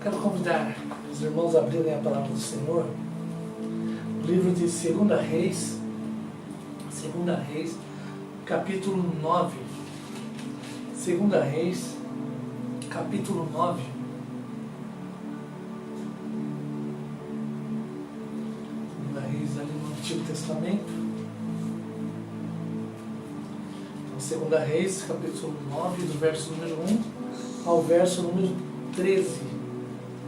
Quero convidar os irmãos a abrirem a palavra do Senhor, o livro de 2 Reis, capítulo 9. 2 Reis, capítulo 9. Reis ali no Antigo Testamento. Então, 2 Reis, capítulo 9, do verso número 1 ao verso número 13.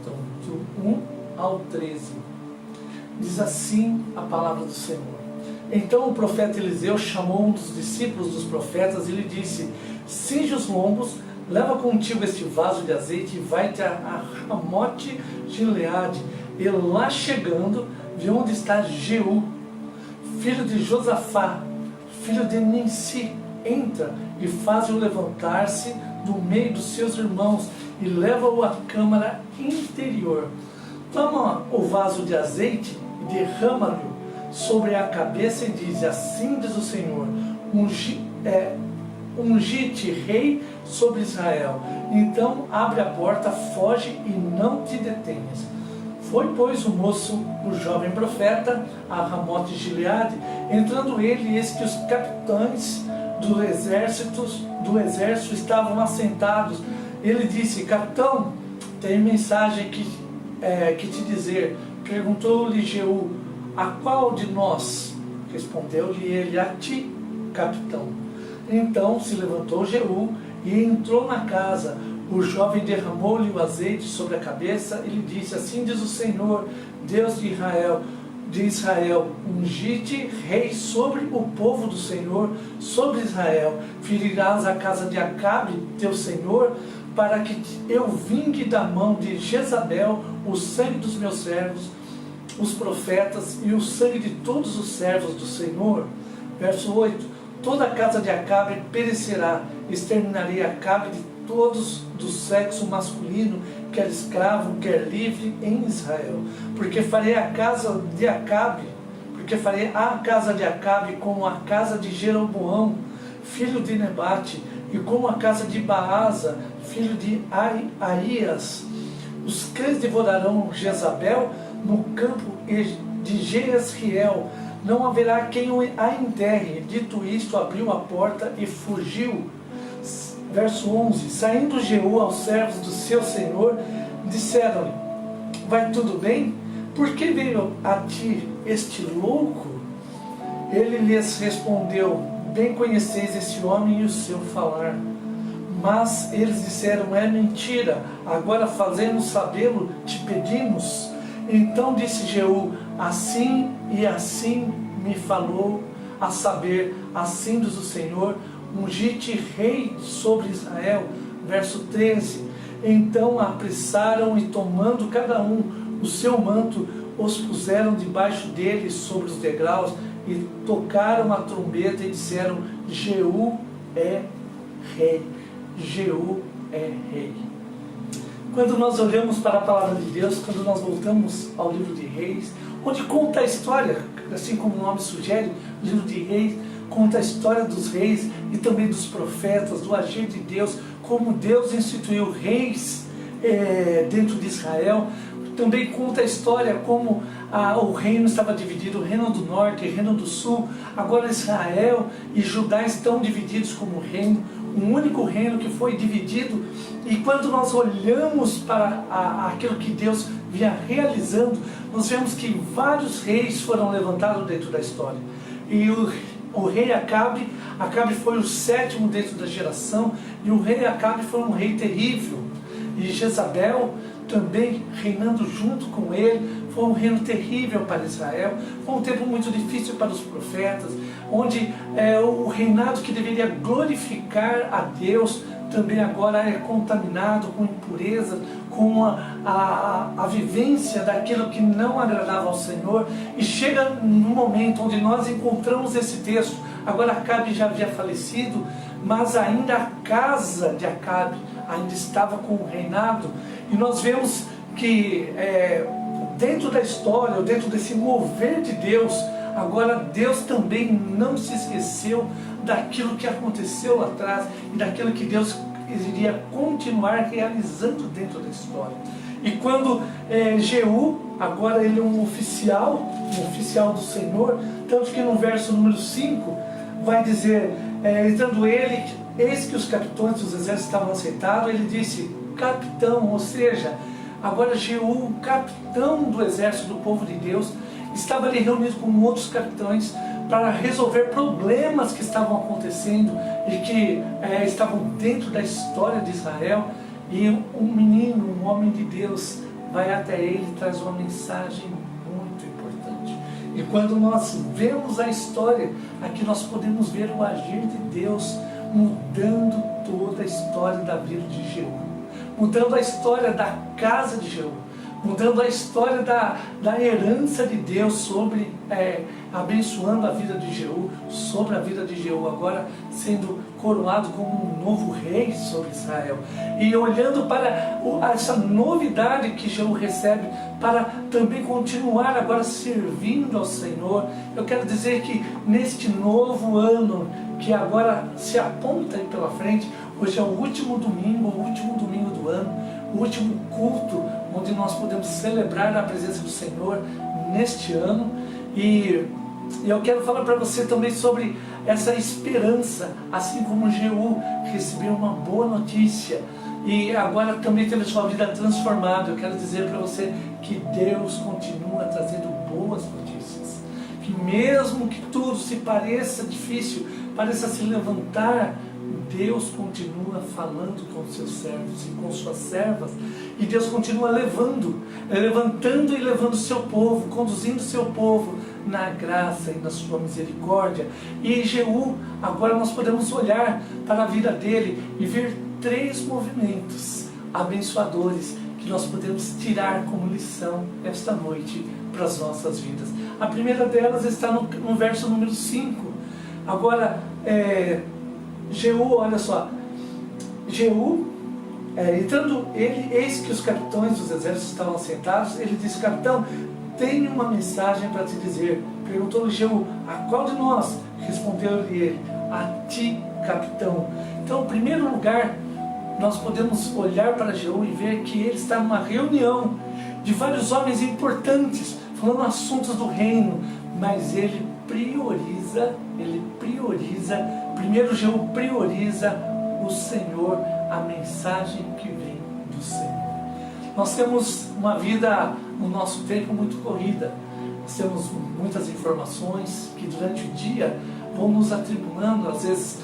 Então, do 1 ao 13. Diz assim a palavra do Senhor. Então o profeta Eliseu chamou um dos discípulos dos profetas e lhe disse: cinge os lombos, leva contigo este vaso de azeite e vai-te a Ramote Gileade. E lá chegando, vê onde está Jeú, filho de Josafá, filho de Ninsi. Entra e faz-o levantar-se do meio dos seus irmãos e leva-o à câmara interior. Toma o vaso de azeite e derrama-lhe sobre a cabeça e diz: assim diz o Senhor, ungi-te rei sobre Israel. Então abre a porta, foge e não te detenhas. Foi, pois, o moço, o jovem profeta, a Ramote Gileade. Entrando ele, eis que os capitães do exército estavam assentados. Ele disse: capitão, tenho mensagem que te dizer. Perguntou-lhe Jeú: a qual de nós? Respondeu-lhe ele: a ti, capitão. Então se levantou Jeú e entrou na casa. O jovem derramou-lhe o azeite sobre a cabeça e lhe disse: assim diz o Senhor, Deus de Israel, ungi-te rei sobre o povo do Senhor, sobre Israel. Ferirás a casa de Acabe, teu senhor, para que eu vingue da mão de Jezabel o sangue dos meus servos, os profetas, e o sangue de todos os servos do Senhor. Verso 8: toda a casa de Acabe perecerá, exterminarei Acabe de todos do sexo masculino, quer escravo, quer livre, em Israel. Porque farei a casa de Acabe como a casa de Jeroboão, filho de Nebate, e como a casa de Baasa, filho de Aías. Os cães devorarão Jezabel no campo de Jezreel. Não haverá quem a enterre. Dito isto, abriu a porta e fugiu. Verso 11: saindo Jeú aos servos do seu senhor, disseram-lhe: vai tudo bem? Por que veio a ti este louco? Ele lhes respondeu: bem conheceis este homem e o seu falar. Mas eles disseram: é mentira. Agora, fazendo sabê-lo, te pedimos. Então disse Jeú: assim e assim me falou, a saber, assim diz o Senhor, ungi-te rei sobre Israel. Verso 13: então apressaram e, tomando cada um o seu manto, os puseram debaixo dele sobre os degraus e tocaram a trombeta e disseram: Jeú é rei. Jeú é rei. Quando nós olhamos para a palavra de Deus, quando nós voltamos ao livro de Reis, onde conta a história, assim como o nome sugere, o livro de Reis conta a história dos reis e também dos profetas, do agir de Deus, como Deus instituiu reis dentro de Israel. Também conta a história como o reino estava dividido, o reino do norte e o reino do sul. Agora Israel e Judá estão divididos como reino, um único reino que foi dividido. E quando nós olhamos para aquilo que Deus vinha realizando, nós vemos que vários reis foram levantados dentro da história. E o rei Acabe foi o sétimo dentro da geração, e o rei Acabe foi um rei terrível. E Jezabel também reinando junto com ele, foi um reino terrível para Israel. Foi um tempo muito difícil para os profetas, onde o reinado que deveria glorificar a Deus também agora é contaminado com impureza, com a vivência daquilo que não agradava ao Senhor. E chega no momento onde nós encontramos esse texto. Agora Acabe já havia falecido, mas ainda a casa de Acabe ainda estava com o reinado. E nós vemos que dentro da história, dentro desse mover de Deus, agora Deus também não se esqueceu daquilo que aconteceu lá atrás e daquilo que Deus iria continuar realizando dentro da história. E quando Jeú, agora ele é um oficial do Senhor, tanto que no verso número 5 vai dizer, entrando ele, eis que os capitães dos exércitos estavam sentados, ele disse, capitão, ou seja, agora Jeú, capitão do exército do povo de Deus, estava ali reunido com outros capitães para resolver problemas que estavam acontecendo e que estavam dentro da história de Israel. E um menino, um homem de Deus, vai até ele e traz uma mensagem muito importante. E quando nós vemos a história, aqui nós podemos ver o agir de Deus mudando toda a história da vida de Jeú, mudando a história da casa de Jeú, mudando a história da herança de Deus sobre, abençoando a vida de Jeú, sobre a vida de Jeú, agora sendo coroado como um novo rei sobre Israel. E olhando para essa novidade que Jeú recebe, para também continuar agora servindo ao Senhor, eu quero dizer que neste novo ano, que agora se aponta aí pela frente, hoje é o último domingo do ano, o último culto, onde nós podemos celebrar a presença do Senhor neste ano. E eu quero falar para você também sobre essa esperança, assim como Jeú recebeu uma boa notícia e agora também teve sua vida transformada. Eu quero dizer para você que Deus continua trazendo boas notícias, que mesmo que tudo se pareça difícil, pareça se levantar, Deus continua falando com seus servos e com suas servas, e Deus continua levantando e levando o seu povo, conduzindo o seu povo na graça e na sua misericórdia. E Jeú, agora nós podemos olhar para a vida dele e ver 3 movimentos abençoadores que nós podemos tirar como lição esta noite para as nossas vidas. A primeira delas está no verso número 5. Agora, Jeú, olha só, Jeú, entrando ele, eis que os capitães dos exércitos estavam sentados, ele disse, capitão, tenho uma mensagem para te dizer. Perguntou-lhe Jeú, a qual de nós? Respondeu-lhe ele, a ti, capitão. Então, em primeiro lugar, nós podemos olhar para Jeú e ver que ele está numa reunião de vários homens importantes, falando assuntos do reino, mas ele prioriza, primeiro Jeú prioriza o Senhor, a mensagem que vem do Senhor. Nós temos uma vida no nosso tempo muito corrida, nós temos muitas informações que durante o dia vão nos atribulando, às vezes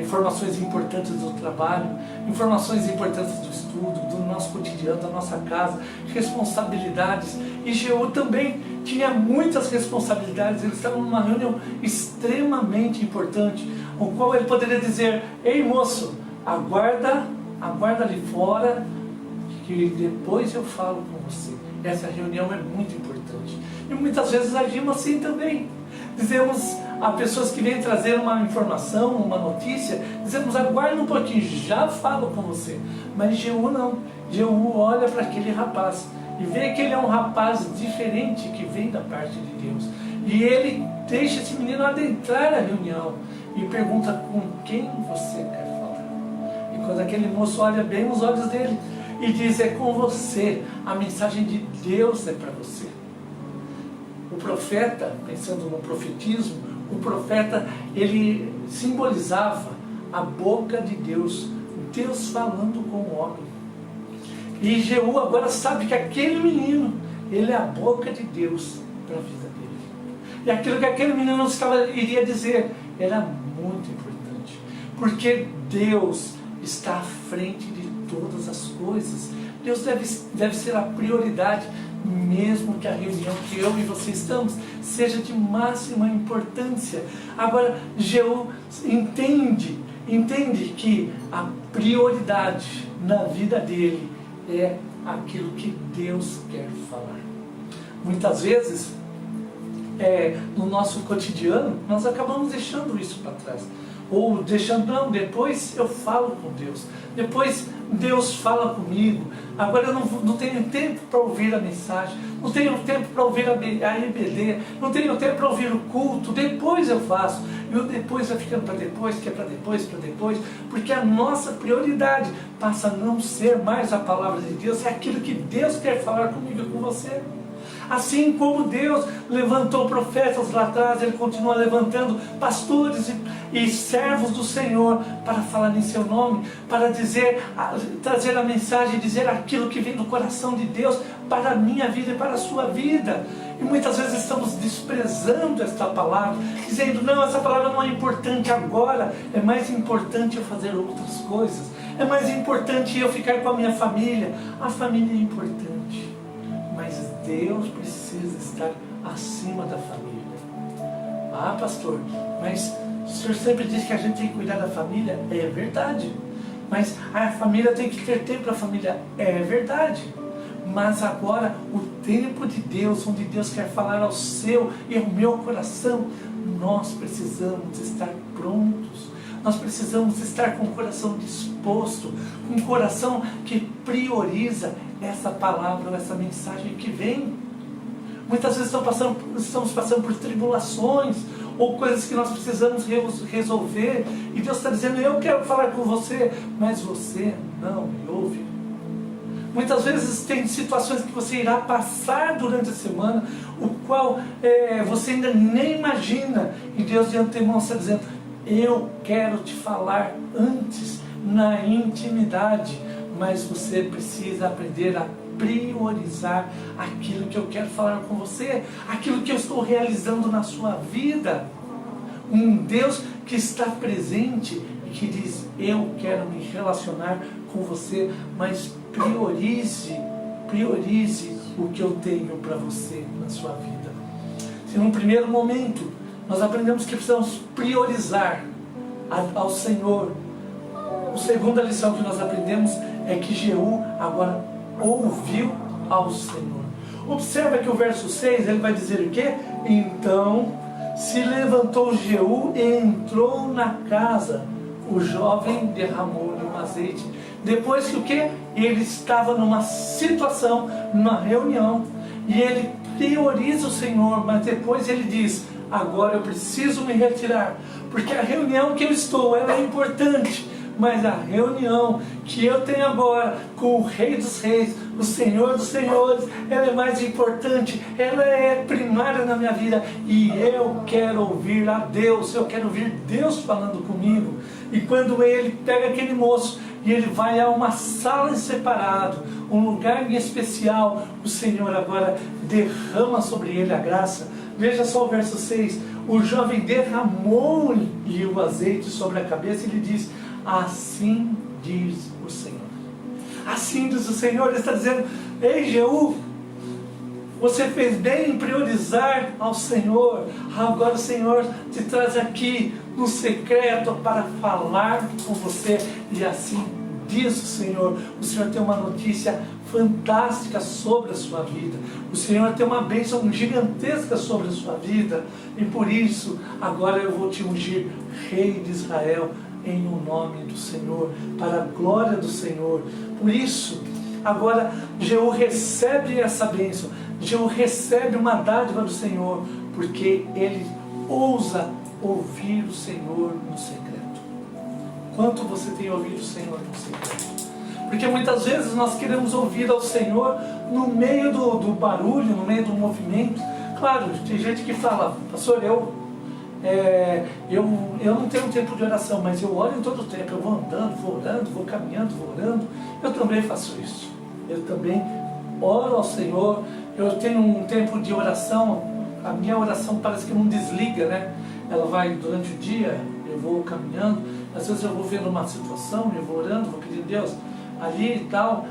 informações importantes do trabalho, informações importantes do estudo, do nosso cotidiano, da nossa casa, responsabilidades. E Jeú também tinha muitas responsabilidades, ele estava numa reunião extremamente importante, o qual ele poderia dizer, ei moço, aguarda ali fora, que depois eu falo com você. Essa reunião é muito importante. E muitas vezes agimos assim também. Dizemos a pessoas que vêm trazer uma informação, uma notícia, dizemos, aguarda um pouquinho, já falo com você. Mas Jeú não. Jeú olha para aquele rapaz e vê que ele é um rapaz diferente, que vem da parte de Deus. E ele deixa esse menino adentrar a reunião e pergunta, com quem você quer falar? E quando aquele moço olha bem nos olhos dele e diz, é com você, a mensagem de Deus é para você. O profeta, pensando no profetismo, o profeta, ele simbolizava a boca de Deus, Deus falando com o homem. E Jeú agora sabe que aquele menino, ele é a boca de Deus para a vida dele. E aquilo que aquele menino iria dizer era muito importante, porque Deus está à frente de todas as coisas. Deus deve ser a prioridade, mesmo que a reunião que eu e você estamos seja de máxima importância. Agora, Jeú entende que a prioridade na vida dele é aquilo que Deus quer falar. Muitas vezes, no nosso cotidiano, nós acabamos deixando isso para trás. ou deixando, não, depois eu falo com Deus, depois Deus fala comigo, agora eu não tenho tempo para ouvir a mensagem, não tenho tempo para ouvir a EBD, não tenho tempo para ouvir o culto, depois eu faço, e o depois vai ficando para depois, que é para depois, porque a nossa prioridade passa a não ser mais a palavra de Deus, é aquilo que Deus quer falar comigo e com você. Assim como Deus levantou profetas lá atrás, Ele continua levantando pastores e servos do Senhor para falar em seu nome, para dizer, trazer a mensagem, dizer aquilo que vem do coração de Deus para a minha vida e para a sua vida. E muitas vezes estamos desprezando esta palavra, dizendo, não, essa palavra não é importante agora, é mais importante eu fazer outras coisas, é mais importante eu ficar com a minha família. A família é importante, mas Deus precisa estar acima da família. Ah, pastor, mas o senhor sempre diz que a gente tem que cuidar da família. É verdade. Mas a família tem que ter tempo para a família. É verdade. Mas agora, o tempo de Deus, onde Deus quer falar ao seu e ao meu coração, nós precisamos estar prontos. Nós precisamos estar com o coração disposto, com um coração que prioriza essa palavra, essa mensagem que vem. Muitas vezes estamos passando por tribulações, ou coisas que nós precisamos resolver, e Deus está dizendo, eu quero falar com você, mas você não me ouve. Muitas vezes tem situações que você irá passar durante a semana, o qual você ainda nem imagina, e Deus de antemão está dizendo, eu quero te falar antes, na intimidade, mas você precisa aprender a priorizar aquilo que eu quero falar com você, aquilo que eu estou realizando na sua vida. Um Deus que está presente e que diz, eu quero me relacionar com você, mas priorize o que eu tenho para você na sua vida. Se num primeiro momento nós aprendemos que precisamos priorizar ao Senhor, a segunda lição que nós aprendemos é que Jeú agora ouviu ao Senhor. Observa que o verso 6, ele vai dizer o quê? Então se levantou Jeú e entrou na casa. O jovem derramou-lhe um azeite. Depois que o quê? Ele estava numa situação, numa reunião, e ele prioriza o Senhor, mas depois ele diz, agora eu preciso me retirar, porque a reunião que eu estou, ela é importante, mas a reunião que eu tenho agora com o Rei dos Reis, o Senhor dos Senhores, ela é mais importante, ela é primária na minha vida, e eu quero ouvir a Deus, eu quero ouvir Deus falando comigo. E quando ele pega aquele moço e ele vai a uma sala em separado, um lugar em especial, o Senhor agora derrama sobre ele a graça. Veja só o verso 6, o jovem derramou-lhe o azeite sobre a cabeça e lhe diz, assim diz o Senhor. Assim diz o Senhor, ele está dizendo, ei Jeú, você fez bem em priorizar ao Senhor, agora o Senhor te traz aqui no secreto para falar com você, e assim diz o Senhor tem uma notícia fantástica sobre a sua vida, o Senhor tem uma bênção gigantesca sobre a sua vida, e por isso agora eu vou te ungir Rei de Israel, em o nome do Senhor, para a glória do Senhor. Por isso, agora Jeú recebe essa bênção, Jeú recebe uma dádiva do Senhor, porque ele ousa ouvir o Senhor no secreto. Quanto você tem ouvido o Senhor no secreto? Porque muitas vezes nós queremos ouvir ao Senhor no meio do barulho, no meio do movimento. Claro, tem gente que fala, pastor, eu não tenho tempo de oração, mas eu oro em todo o tempo, eu vou andando, vou orando, vou caminhando, vou orando. Eu também faço isso, eu também oro ao Senhor, eu tenho um tempo de oração, a minha oração parece que não desliga, né? Ela vai durante o dia, eu vou caminhando, às vezes eu vou vendo uma situação, eu vou orando, vou pedindo Deus ali e tal.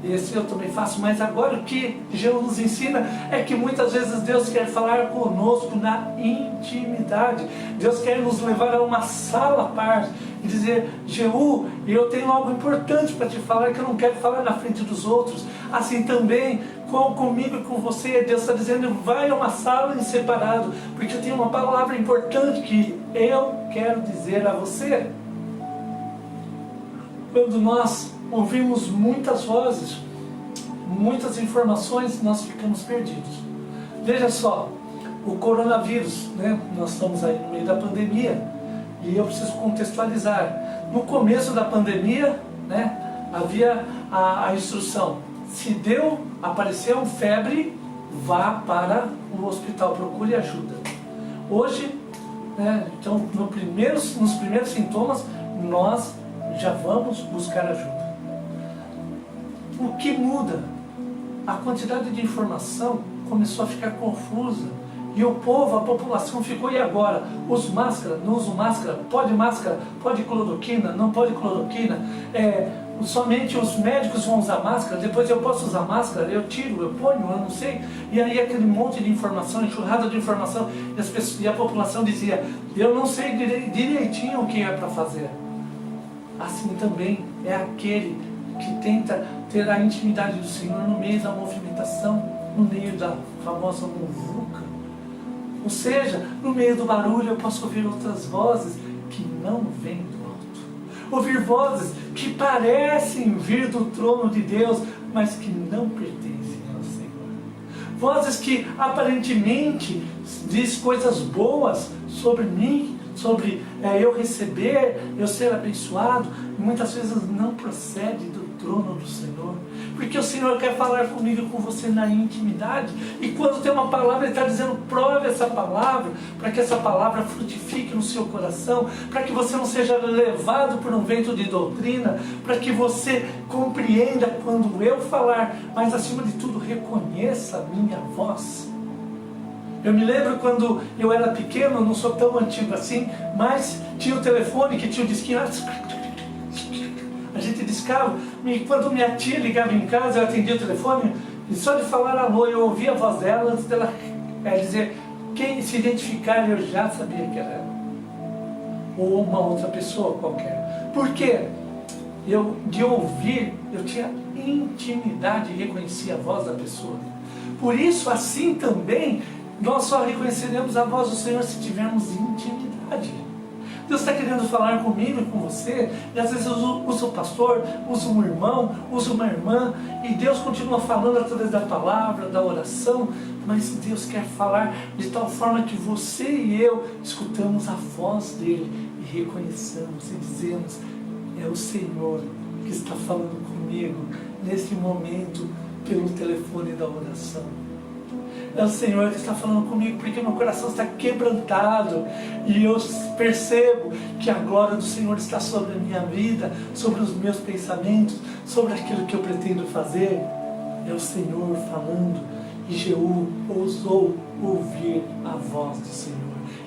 Esse eu também faço, mas agora o que Jesus nos ensina é que muitas vezes Deus quer falar conosco na intimidade. Deus quer nos levar a uma sala à parte e dizer, Jeú, eu tenho algo importante para te falar que eu não quero falar na frente dos outros. Assim também comigo e com você, Deus está dizendo, vai a uma sala em separado, porque eu tenho uma palavra importante que eu quero dizer a você. Quando nós ouvimos muitas vozes, muitas informações, nós ficamos perdidos. Veja só, o coronavírus, né? Nós estamos aí no meio da pandemia e eu preciso contextualizar. No começo da pandemia, né, havia a instrução: se apareceu febre, vá para o hospital, procure ajuda. Hoje, né, então, nos primeiros sintomas, nós já vamos buscar ajuda. O que muda? A quantidade de informação começou a ficar confusa. E o povo, a população ficou, e agora? Uso máscara? Não uso máscara? Pode cloroquina? Não pode cloroquina? Somente os médicos vão usar máscara, depois eu posso usar máscara, eu tiro, eu ponho, eu não sei. E aí aquele monte de informação, enxurrada de informação, e a população dizia: eu não sei direitinho o que é para fazer. Assim também é aquele que tenta ter a intimidade do Senhor no meio da movimentação, no meio da famosa muvuca. Ou seja, no meio do barulho eu posso ouvir outras vozes que não vêm do alto. Ouvir vozes que parecem vir do trono de Deus, mas que não pertencem ao Senhor. Vozes que aparentemente diz coisas boas sobre mim, sobre eu receber, eu ser abençoado, e muitas vezes não procede do trono do Senhor. Porque o Senhor quer falar comigo e com você na intimidade. E quando tem uma palavra, Ele está dizendo: prove essa palavra, para que essa palavra frutifique no seu coração, para que você não seja levado por um vento de doutrina, para que você compreenda quando eu falar, mas acima de tudo reconheça a minha voz. Eu me lembro quando eu era pequeno, não sou tão antigo assim, mas tinha o telefone que tinha o disquinho. A gente discava, e quando minha tia ligava em casa, eu atendia o telefone, e só de falar alô, eu ouvia a voz dela, antes dela dizer quem se identificar, eu já sabia que era ela. Ou uma outra pessoa qualquer. Por quê? De ouvir, eu tinha intimidade e reconhecia a voz da pessoa. Por isso, assim também, nós só reconheceremos a voz do Senhor se tivermos intimidade. Deus está querendo falar comigo e com você, e às vezes usa o pastor, usa um irmão, usa uma irmã, e Deus continua falando através da palavra, da oração, mas Deus quer falar de tal forma que você e eu escutamos a voz dEle e reconheçamos e dizemos: é o Senhor que está falando comigo nesse momento pelo telefone da oração. É o Senhor que está falando comigo, porque meu coração está quebrantado e eu percebo que a glória do Senhor está sobre a minha vida, sobre os meus pensamentos, sobre aquilo que eu pretendo fazer. É o Senhor falando, e Jeú ousou ouvir a voz do Senhor.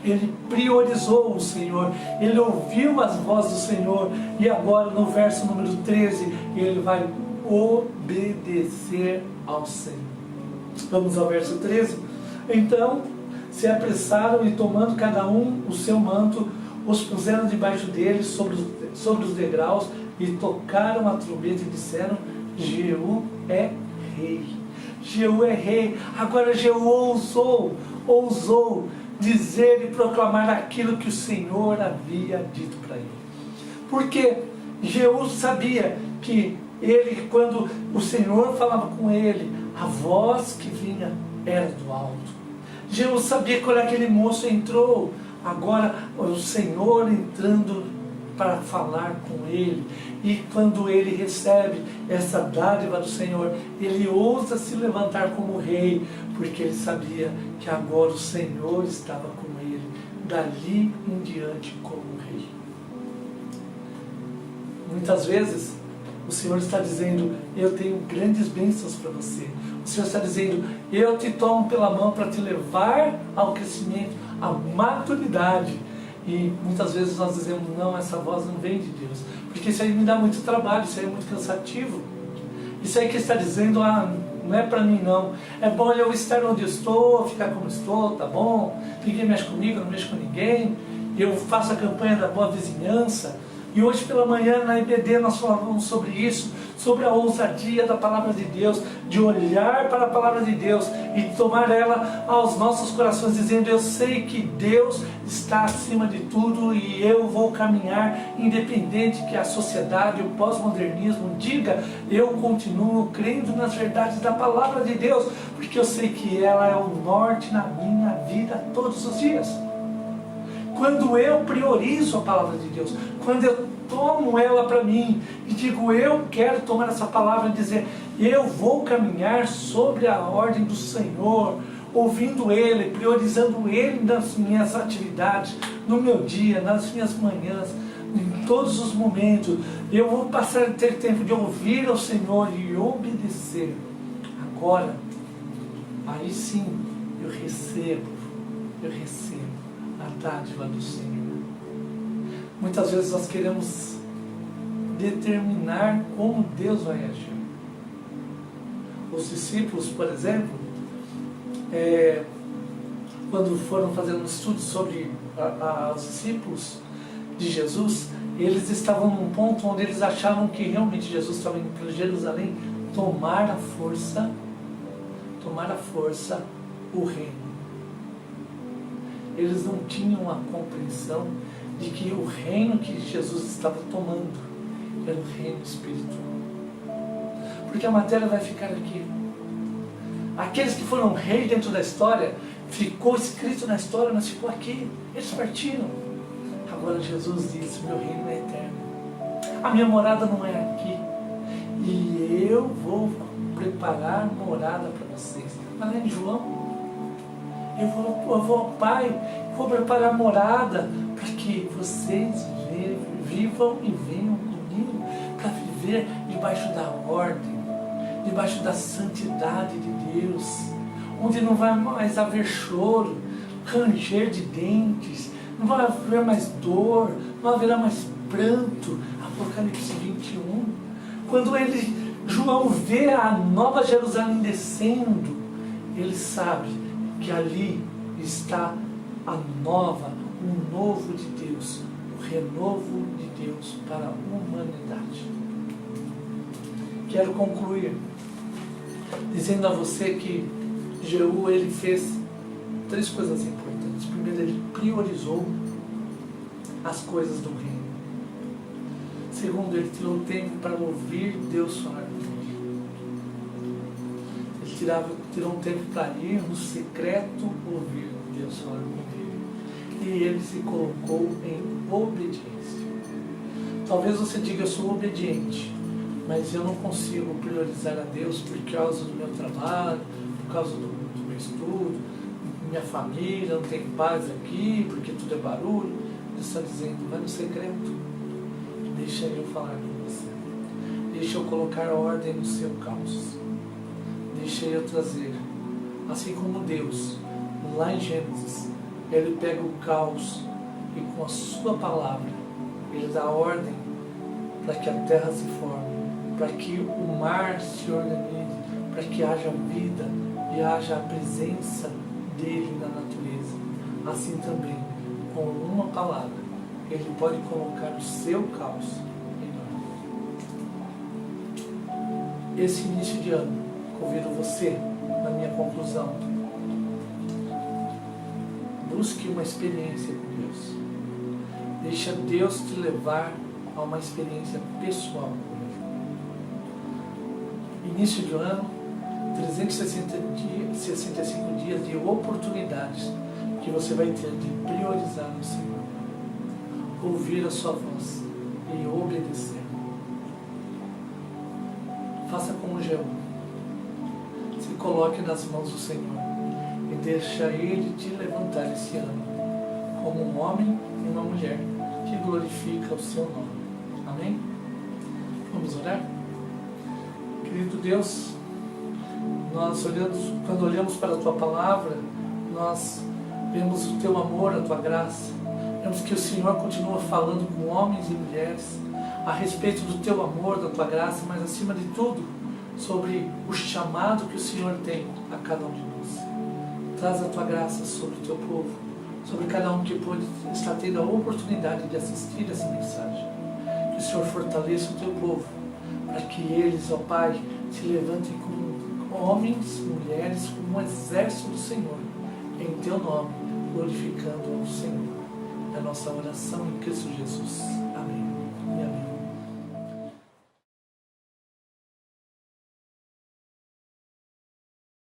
Ele priorizou o Senhor, ele ouviu as vozes do Senhor, e agora no verso número 13, ele vai obedecer ao Senhor. Vamos ao verso 13. Então se apressaram e, tomando cada um o seu manto, os puseram debaixo deles sobre os degraus, e tocaram a trombeta e disseram: Jeú é rei. Jeú é rei. Agora Jeú ousou dizer e proclamar aquilo que o Senhor havia dito para ele. Porque Jeú sabia que quando o Senhor falava com ele, a voz que vinha era do alto. Jeú sabia que quando aquele moço entrou, agora o Senhor entrando para falar com ele. E quando ele recebe essa dádiva do Senhor, ele ousa se levantar como rei, porque ele sabia que agora o Senhor estava com ele, dali em diante como rei. Muitas vezes o Senhor está dizendo: eu tenho grandes bênçãos para você. O Senhor está dizendo: eu te tomo pela mão para te levar ao crescimento, à maturidade. E muitas vezes nós dizemos: não, essa voz não vem de Deus, porque isso aí me dá muito trabalho, isso aí é muito cansativo. Isso aí que está dizendo: não é para mim não. É bom eu estar onde eu estou, ficar como estou, tá bom? Ninguém mexe comigo, eu não mexo com ninguém. Eu faço a campanha da boa vizinhança. E hoje pela manhã na IBD nós falamos sobre isso, sobre a ousadia da palavra de Deus, de olhar para a palavra de Deus e tomar ela aos nossos corações, dizendo: eu sei que Deus está acima de tudo e eu vou caminhar independente que a sociedade, o pós-modernismo diga, eu continuo crendo nas verdades da palavra de Deus, porque eu sei que ela é o norte na minha vida todos os dias. Quando eu priorizo a palavra de Deus, quando eu tomo ela para mim e digo: eu quero tomar essa palavra e dizer, eu vou caminhar sobre a ordem do Senhor, ouvindo Ele, priorizando Ele nas minhas atividades, no meu dia, nas minhas manhãs, em todos os momentos. Eu vou passar a ter tempo de ouvir ao Senhor e obedecer. Agora, aí sim, eu recebo a dádiva do Senhor. Muitas vezes nós queremos determinar como Deus vai agir. Os discípulos, por exemplo, quando foram fazendo um estudo sobre os discípulos de Jesus, eles estavam num ponto onde eles achavam que realmente Jesus estava indo para Jerusalém tomar à força o reino. Eles não tinham a compreensão de que o reino que Jesus estava tomando era o reino espiritual. Porque a matéria vai ficar aqui. Aqueles que foram reis dentro da história, ficou escrito na história, mas ficou aqui. Eles partiram. Agora Jesus disse: meu reino é eterno. A minha morada não é aqui. E eu vou preparar morada para vocês. Mas lá em João, eu vou ao Pai, vou preparar morada para que vocês vivam e venham comigo, para viver debaixo da ordem, debaixo da santidade de Deus, onde não vai mais haver choro, ranger de dentes, não vai haver mais dor, não haverá mais pranto. Apocalipse 21. Quando João vê a nova Jerusalém descendo, ele sabe que ali está o novo de Deus, o renovo de Deus para a humanidade. Quero concluir dizendo a você que Jeú, ele fez 3 coisas importantes. Primeiro, ele priorizou as coisas do reino. Segundo, ele tirou tempo para ouvir Deus falar com ele. Ele tirou um tempo para ir no secreto ouvir Deus falar com ele. E ele se colocou em obediência. Talvez você diga: eu sou obediente, mas eu não consigo priorizar a Deus por causa do meu trabalho, por causa do meu estudo, minha família, não tem paz aqui, porque tudo é barulho. Deus está dizendo: vai no secreto, deixa eu falar com você, deixa eu colocar ordem no seu caos, deixa eu trazer, assim como Deus, lá em Gênesis, Ele pega o caos e com a sua palavra, Ele dá ordem para que a terra se forme, para que o mar se organize, para que haja vida e haja a presença dele na natureza. Assim também, com uma palavra, Ele pode colocar o seu caos em ordem. Esse início de ano, convido você, na minha conclusão, busque uma experiência com Deus. Deixa Deus te levar a uma experiência pessoal com Ele. Início de ano, 365 dias de oportunidades que você vai ter de priorizar no Senhor, ouvir a sua voz e obedecer. Faça como Jeú. Se coloque nas mãos do Senhor e deixa Ele te levantar esse ano como um homem e uma mulher que glorifica o seu nome. Amém? Vamos orar? Querido Deus, quando olhamos para a Tua palavra, nós vemos o Teu amor, a Tua graça. Vemos que o Senhor continua falando com homens e mulheres a respeito do Teu amor, da Tua graça, mas acima de tudo, sobre o chamado que o Senhor tem a cada um de nós. Traz a Tua graça sobre o Teu povo, sobre cada um que pode estar tendo a oportunidade de assistir essa mensagem. Que o Senhor fortaleça o Teu povo, para que eles, ó Pai, se levantem como homens, mulheres, como um exército do Senhor, em Teu nome, glorificando ao Senhor. É a nossa oração em Cristo Jesus. Amém e amém.